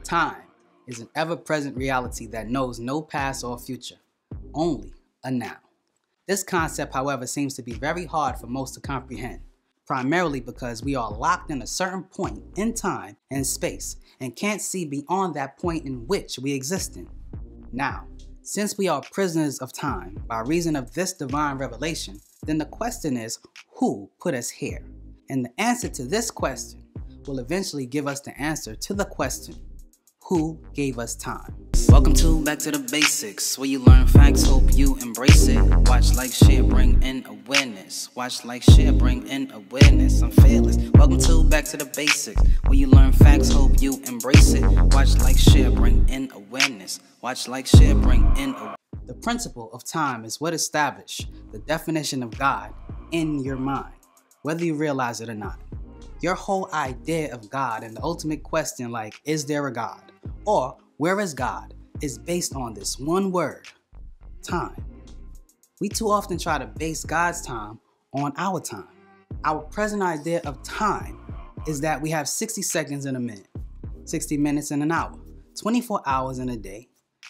Time is an ever-present reality that knows no past or future, only a now. This concept, however, seems to be very hard for most to comprehend, primarily because we are locked in a certain point in time and space and can't see beyond that point in which we exist in. Now, since we are prisoners of time by reason of this divine revelation, then the question is, who put us here? And the answer to this question will eventually give us the answer to the question, who gave us time? Welcome to Back to the Basics, where you learn facts, hope you embrace it. Watch, like, share, bring in awareness. Watch, like, share, bring in awareness. I'm fearless. Welcome to Back to the Basics, where you learn facts, hope you embrace it. Watch, like, share, bring in awareness. Watch, like, share, bring in awareness. The principle of time is what established the definition of God in your mind, whether you realize it or not. Your whole idea of God and the ultimate question like, is there a God? Or, where is God? Is based on this one word, time. We too often try to base God's time on our time. Our present idea of time is that we have 60 seconds in a minute, 60 minutes in an hour, 24 hours in a day,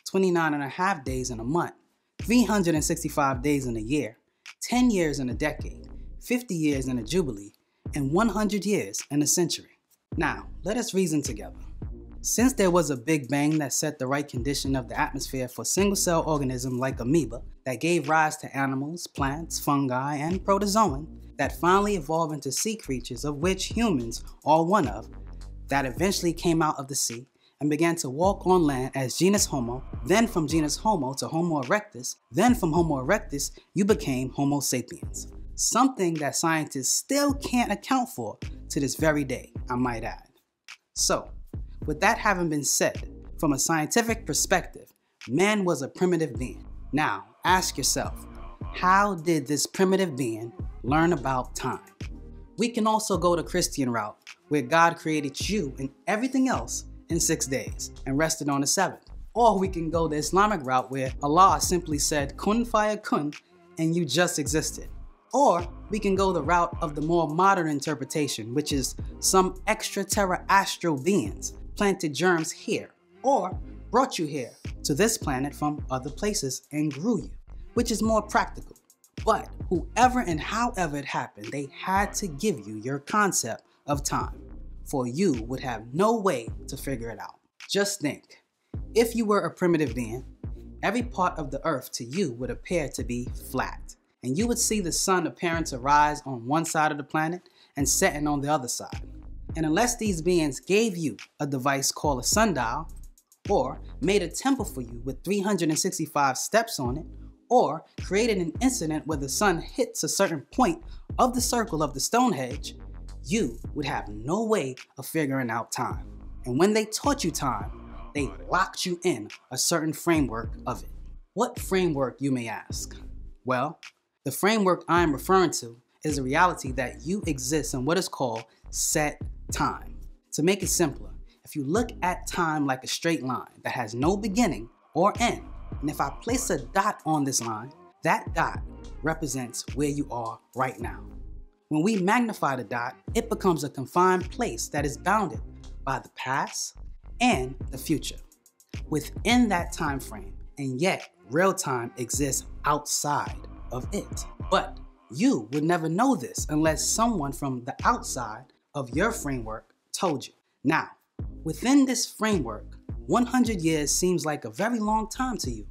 29 and a half days in a month, 365 days in a year, 10 years in a decade, 50 years in a jubilee, and 100 years in a century. Now, let us reason together. Since there was a Big Bang that set the right condition of the atmosphere for single-cell organisms like amoeba that gave rise to animals, plants, fungi, and protozoan that finally evolved into sea creatures of which humans are one of, that eventually came out of the sea and began to walk on land as genus Homo, then from genus Homo to Homo erectus, then from Homo erectus you became Homo sapiens. Something that scientists still can't account for to this very day, I might add. So, with that having been said, from a scientific perspective, man was a primitive being. Now, ask yourself, how did this primitive being learn about time? We can also go the Christian route, where God created you and everything else in 6 days and rested on the 7th. Or we can go the Islamic route, where Allah simply said kun fayakun and you just existed. Or we can go the route of the more modern interpretation, which is some extraterrestrial beings planted germs here, or brought you here to this planet from other places and grew you, which is more practical. But whoever and however it happened, they had to give you your concept of time, for you would have no way to figure it out. Just think, if you were a primitive being, every part of the earth to you would appear to be flat, and you would see the sun appearing to rise on one side of the planet and setting on the other side. And unless these beings gave you a device called a sundial, or made a temple for you with 365 steps on it, or created an incident where the sun hits a certain point of the circle of the Stonehenge, you would have no way of figuring out time. And when they taught you time, they locked you in a certain framework of it. What framework, you may ask? Well, the framework I am referring to is the reality that you exist in what is called set time. To make it simpler, if you look at time like a straight line that has no beginning or end, and if I place a dot on this line, that dot represents where you are right now. When we magnify the dot, it becomes a confined place that is bounded by the past and the future within that time frame, and yet real time exists outside of it. But you would never know this unless someone from the outside of your framework told you. Now, within this framework, 100 years seems like a very long time to you,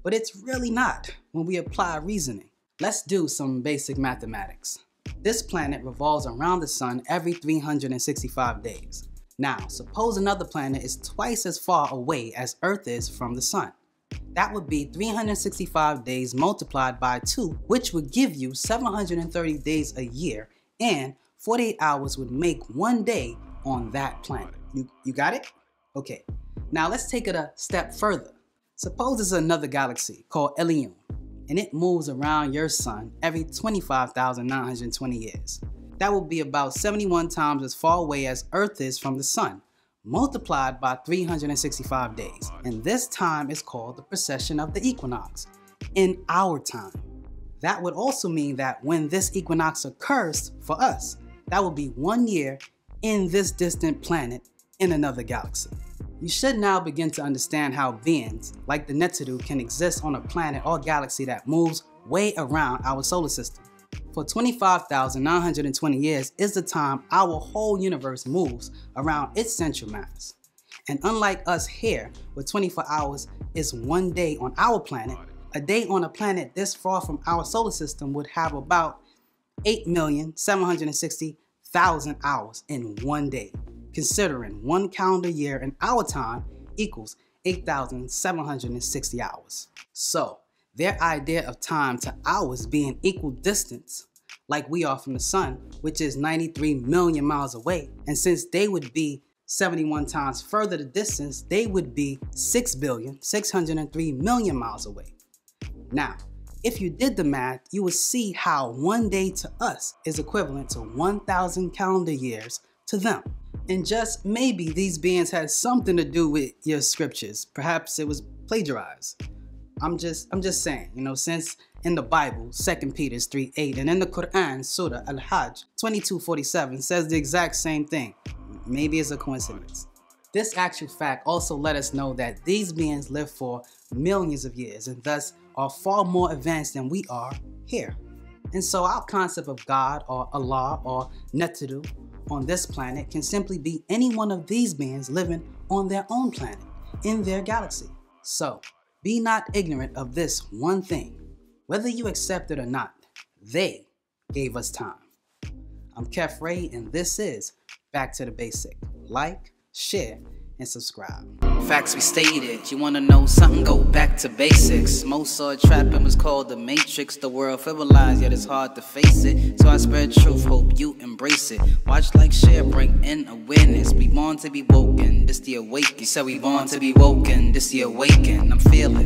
but it's really not when we apply reasoning. Let's do some basic mathematics. This planet revolves around the sun every 365 days. Now, suppose another planet is twice as far away as Earth is from the sun. That would be 365 days multiplied by 2, which would give you 730 days a year, and 48 hours would make one day on that planet. You got it? Okay. Now let's take it a step further. Suppose there's another galaxy called Ilion, and it moves around your sun every 25,920 years. That will be about 71 times as far away as Earth is from the sun, multiplied by 365 days. And this time is called the precession of the equinox in our time. That would also mean that when this equinox occurs for us, that will be 1 year in this distant planet in another galaxy. You should now begin to understand how beings like the Neteru can exist on a planet or galaxy that moves way around our solar system. For 25,920 years is the time our whole universe moves around its central mass. And unlike us here, where 24 hours is 1 day on our planet, a day on a planet this far from our solar system would have about 8,760,000 hours in 1 day, considering 1 calendar year in our time equals 8,760 hours. So, their idea of time to ours being equal distance, like we are from the sun, which is 93 million miles away, and since they would be 71 times further the distance, they would be 6,603,000,000 miles away. Now, if you did the math, you would see how 1 day to us is equivalent to 1,000 calendar years to them. And just maybe these beings had something to do with your scriptures. Perhaps it was plagiarized. I'm just saying, since in the Bible, 2 Peter 3:8, and in the Quran, Surah Al-Hajj 22:47 says the exact same thing. Maybe it's a coincidence. This actual fact also let us know that these beings live for millions of years and thus are far more advanced than we are here. And so our concept of God or Allah or Neteru on this planet can simply be any one of these beings living on their own planet, in their galaxy. So, be not ignorant of this one thing. Whether you accept it or not, they gave us time. I'm Kef Ray, and this is Back to the Basic. Like, share, and subscribe. Facts we stated. You wanna know something? Go back to basics. Most saw a trap and was called the Matrix. The world frivolized, yet it's hard to face it. So I spread truth, hope you embrace it. Watch, like, share, bring in awareness. We born to be woken, this the awakening. Said we born to be woken, this the awakening. I'm feeling.